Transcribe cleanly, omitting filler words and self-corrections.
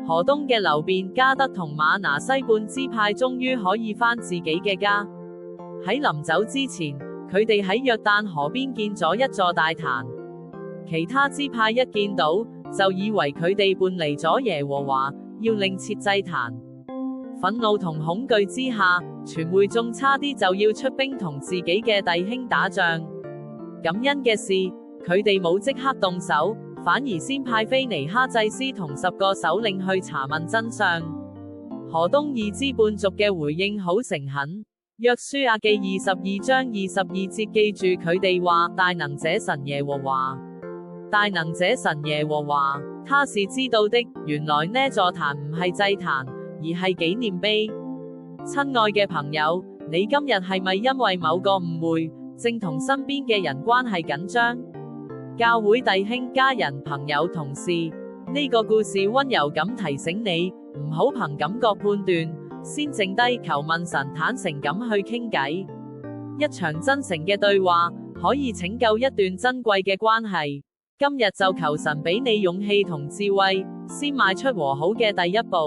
河東嘅流便、迦得同瑪拿西半支派終於可以返自己嘅家。喺臨走之前，佢哋喺約旦河邊建咗一座大壇。其他支派一見到，就以為佢哋叛離咗耶和華，要另設祭壇。憤怒同恐懼之下，全會眾差啲就要出兵同自己嘅弟兄打仗。感恩嘅是，佢哋冇即刻動手，反而先派非尼哈祭司同10個首領去查問真相。河東二支半族嘅回應好誠懇。約書亞記22章22節記住佢哋話：大能者神耶和華，大能者神耶和華，他是知道的。原來呢座壇唔係祭壇，而係紀念碑。親愛嘅朋友，你今日係咪因為某個誤會，正同身邊嘅人關係緊張？教會弟兄、家人、朋友、同事，呢個故事溫柔咁提醒你，唔好憑感覺判斷。先靜低求問神，坦誠咁去傾偈。一場真誠嘅對話，可以拯救一段珍貴嘅關係。今日就求神俾你勇氣同智慧，先邁出和好嘅第一步。